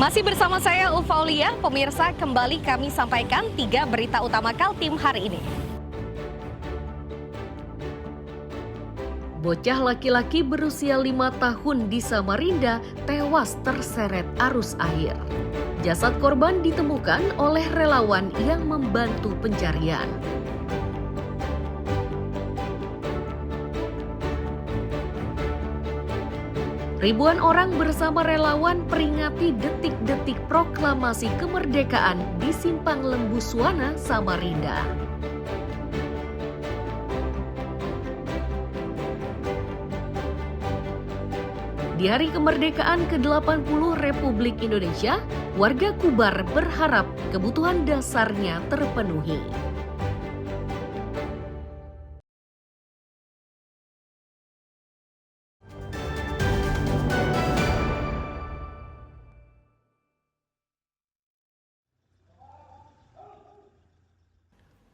Masih bersama saya Ulfaulia, pemirsa kembali kami sampaikan 3 berita utama Kaltim hari ini. Bocah laki-laki berusia 5 tahun di Samarinda tewas terseret arus air. Jasad korban ditemukan oleh relawan yang membantu pencarian. Ribuan orang bersama relawan peringati detik-detik proklamasi kemerdekaan di Simpang Lembu Suwana, Samarinda. Di hari kemerdekaan ke-80 Republik Indonesia, warga Kubar berharap kebutuhan dasarnya terpenuhi.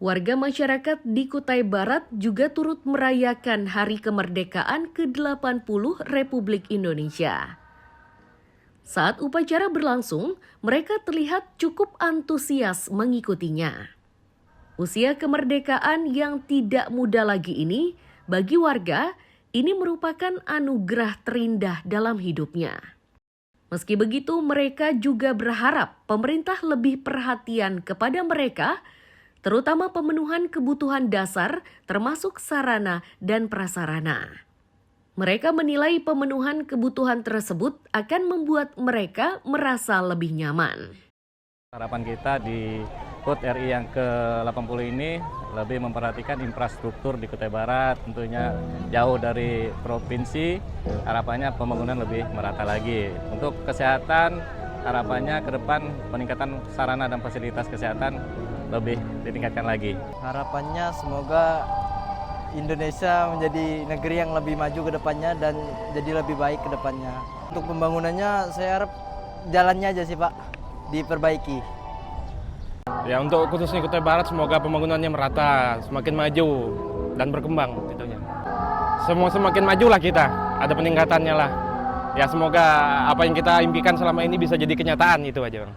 Warga masyarakat di Kutai Barat juga turut merayakan Hari Kemerdekaan ke-80 Republik Indonesia. Saat upacara berlangsung, mereka terlihat cukup antusias mengikutinya. Usia kemerdekaan yang tidak muda lagi ini, bagi warga, ini merupakan anugerah terindah dalam hidupnya. Meski begitu, mereka juga berharap pemerintah lebih perhatian kepada mereka, terutama pemenuhan kebutuhan dasar termasuk sarana dan prasarana. Mereka menilai pemenuhan kebutuhan tersebut akan membuat mereka merasa lebih nyaman. Harapan kita di HUT RI yang ke-80 ini lebih memperhatikan infrastruktur di Kutai Barat, tentunya jauh dari provinsi, harapannya pembangunan lebih merata lagi. Untuk kesehatan, harapannya ke depan peningkatan sarana dan fasilitas kesehatan lebih ditingkatkan lagi. Harapannya semoga Indonesia menjadi negeri yang lebih maju ke depannya dan jadi lebih baik ke depannya. Untuk pembangunannya saya harap jalannya aja sih Pak, diperbaiki. Ya untuk khususnya Kutai Barat semoga pembangunannya merata, semakin maju dan berkembang tentunya. Semakin majulah kita, ada peningkatannya lah. Ya semoga apa yang kita impikan selama ini bisa jadi kenyataan, itu aja Bang.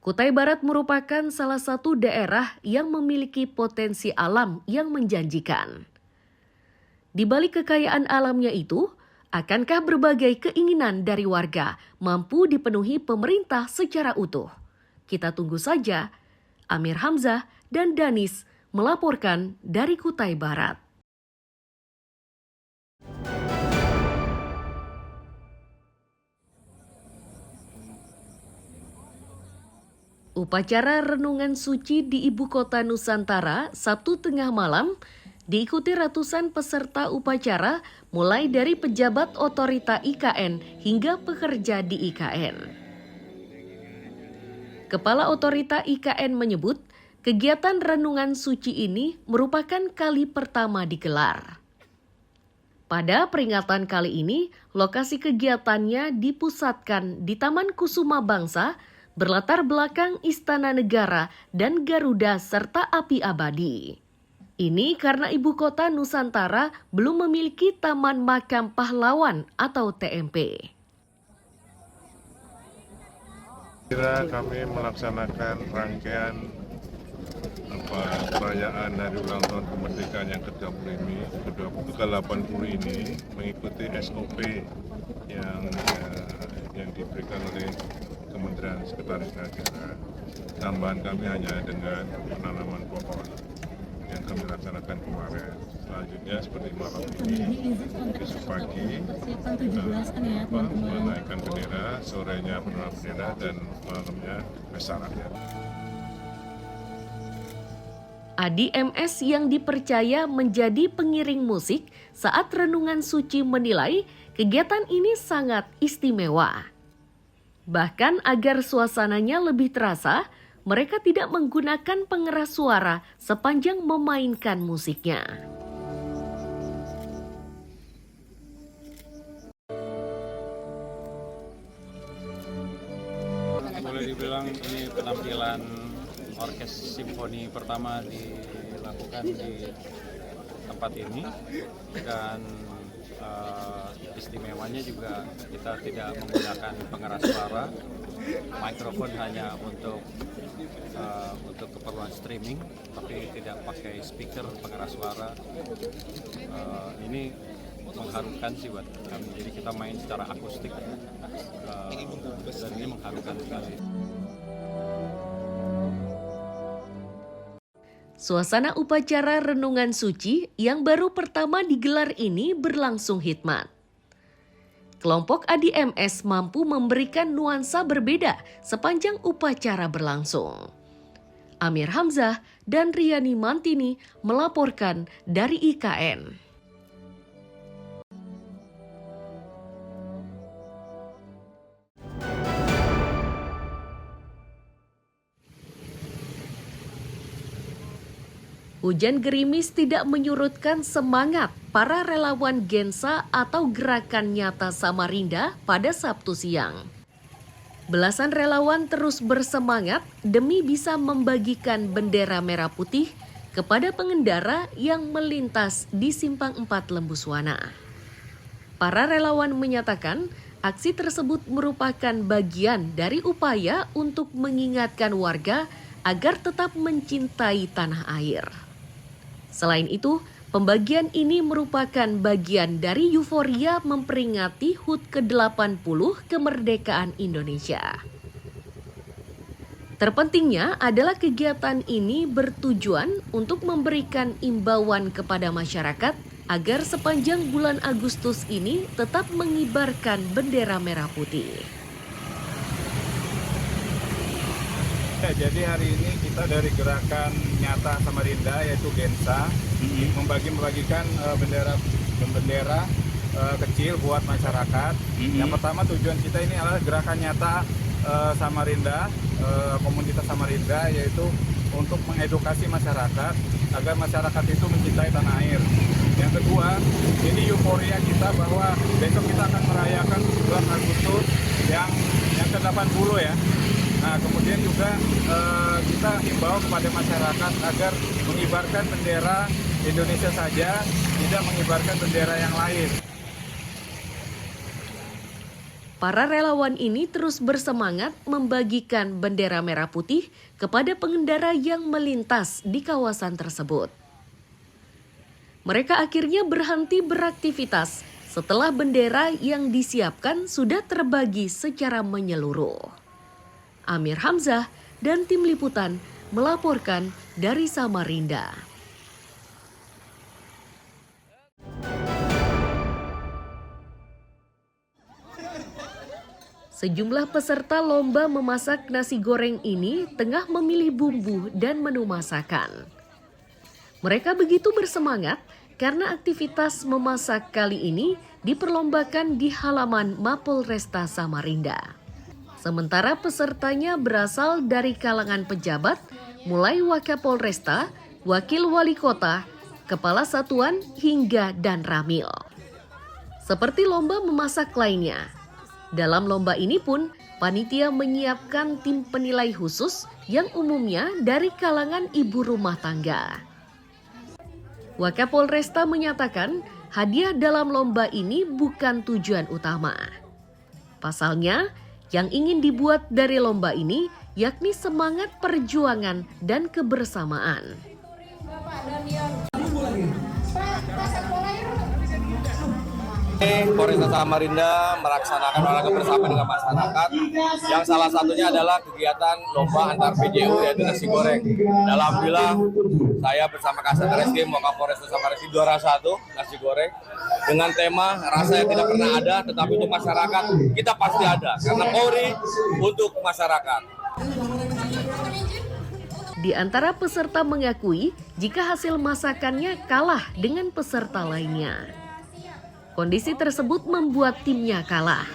Kutai Barat merupakan salah satu daerah yang memiliki potensi alam yang menjanjikan. Di balik kekayaan alamnya itu, akankah berbagai keinginan dari warga mampu dipenuhi pemerintah secara utuh? Kita tunggu saja. Amir Hamzah dan Danis melaporkan dari Kutai Barat. Upacara renungan suci di Ibu Kota Nusantara Sabtu tengah malam diikuti ratusan peserta upacara mulai dari pejabat otorita IKN hingga pekerja di IKN. Kepala otorita IKN menyebut kegiatan renungan suci ini merupakan kali pertama digelar. Pada peringatan kali ini, lokasi kegiatannya dipusatkan di Taman Kusuma Bangsa berlatar belakang Istana Negara dan Garuda serta api abadi. Ini karena Ibu Kota Nusantara belum memiliki Taman Makam Pahlawan atau TMP. Kami melaksanakan rangkaian perayaan Hari Ulang Tahun Kemerdekaan yang ke-80 ini mengikuti SOP yang diberikan oleh Kementerian Sekretaris Negara. Tambahan kami hanya dengan penanaman pohon yang kami laksanakan kemarin. Selanjutnya seperti malam ini, besok pagi menaikkan bendera, sorenya penurunan bendera, dan malamnya pesta rakyat. Adi MS yang dipercaya menjadi pengiring musik saat renungan suci menilai kegiatan ini sangat istimewa. Bahkan agar suasananya lebih terasa, mereka tidak menggunakan pengeras suara sepanjang memainkan musiknya. Boleh dibilang ini penampilan orkes simfoni pertama dilakukan di tempat ini, dan Istimewanya juga kita tidak menggunakan pengeras suara, mikrofon hanya untuk keperluan streaming, tapi tidak pakai speaker pengeras suara. Ini mengharukan sih buat kami. Jadi kita main secara akustik dan ini mengharukan sekali. Suasana upacara renungan suci yang baru pertama digelar ini berlangsung hikmat. Kelompok ADMS mampu memberikan nuansa berbeda sepanjang upacara berlangsung. Amir Hamzah dan Riani Mantini melaporkan dari IKN. Hujan gerimis tidak menyurutkan semangat para relawan Gensa atau Gerakan Nyata Samarinda pada Sabtu siang. Belasan relawan terus bersemangat demi bisa membagikan bendera merah putih kepada pengendara yang melintas di Simpang 4 Lembuswana. Para relawan menyatakan aksi tersebut merupakan bagian dari upaya untuk mengingatkan warga agar tetap mencintai tanah air. Selain itu, pembagian ini merupakan bagian dari euforia memperingati HUT ke-80 kemerdekaan Indonesia. Terpentingnya adalah kegiatan ini bertujuan untuk memberikan imbauan kepada masyarakat agar sepanjang bulan Agustus ini tetap mengibarkan bendera merah putih. Jadi hari ini kita dari Gerakan Nyata Samarinda yaitu Gensa membagikan bendera kecil buat masyarakat. Yang pertama tujuan kita ini adalah Gerakan Nyata Samarinda, komunitas Samarinda, yaitu untuk mengedukasi masyarakat agar masyarakat itu mencintai tanah air. Yang kedua, ini euforia kita bahwa besok kita akan merayakan bulan Agustus yang ke-80 ya. Nah, kemudian juga kita himbau kepada masyarakat agar mengibarkan bendera Indonesia saja, tidak mengibarkan bendera yang lain. Para relawan ini terus bersemangat membagikan bendera merah putih kepada pengendara yang melintas di kawasan tersebut. Mereka akhirnya berhenti beraktivitas setelah bendera yang disiapkan sudah terbagi secara menyeluruh. Amir Hamzah dan tim liputan melaporkan dari Samarinda. Sejumlah peserta lomba memasak nasi goreng ini tengah memilih bumbu dan menu masakan. Mereka begitu bersemangat karena aktivitas memasak kali ini diperlombakan di halaman Mapolresta Samarinda. Sementara pesertanya berasal dari kalangan pejabat, mulai Wakapolresta, Wakil Wali Kota, Kepala Satuan hingga dan Ramil. Seperti lomba memasak lainnya, dalam lomba ini pun panitia menyiapkan tim penilai khusus yang umumnya dari kalangan ibu rumah tangga. Wakapolresta menyatakan hadiah dalam lomba ini bukan tujuan utama. Pasalnya, yang ingin dibuat dari lomba ini yakni semangat perjuangan dan kebersamaan. Polresta Samarinda melaksanakan olahraga bersama dengan masyarakat yang salah satunya adalah kegiatan lomba antar PJU yaitu nasi goreng. Alhamdulillah saya bersama Kasat Reskrim Wakapolresta Samarinda juara 1 nasi goreng dengan tema rasa yang tidak pernah ada tetapi untuk masyarakat kita pasti ada karena Polri untuk masyarakat. Di antara peserta mengakui jika hasil masakannya kalah dengan peserta lainnya. Kondisi tersebut membuat timnya kalah.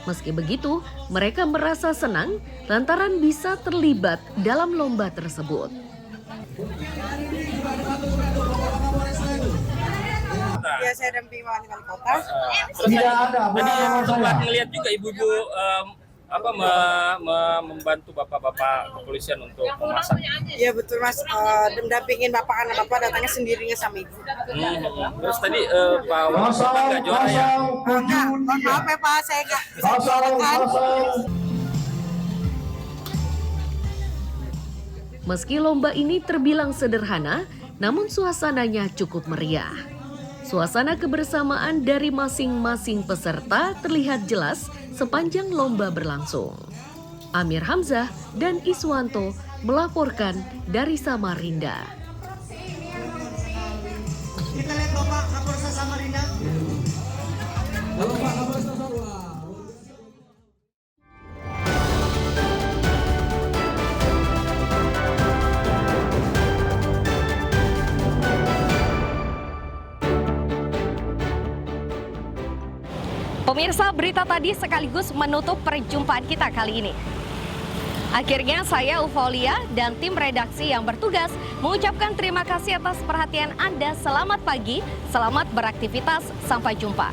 Meski begitu, mereka merasa senang lantaran bisa terlibat dalam lomba tersebut. Ya, saya dampingi wali kota. Terus tadi sempat ngelihat juga ibu-ibu membantu bapak-bapak kepolisian untuk memasak. Iya betul Mas, mendampingin bapak karena bapak datangnya sendirinya sama ibu. Terus tadi Pak Wali Kota nggak juara ya? Enggak, mohon maaf ya Pak, saya nggak bisa juarakan. Meski lomba ini terbilang sederhana, namun suasananya cukup meriah. Suasana kebersamaan dari masing-masing peserta terlihat jelas sepanjang lomba berlangsung. Amir Hamzah dan Iswanto melaporkan dari Samarinda. Kita lihat Bapak Kapolres Samarinda. Pemirsa, berita tadi sekaligus menutup perjumpaan kita kali ini. Akhirnya saya Ufolia dan tim redaksi yang bertugas mengucapkan terima kasih atas perhatian Anda. Selamat pagi, selamat beraktivitas, sampai jumpa.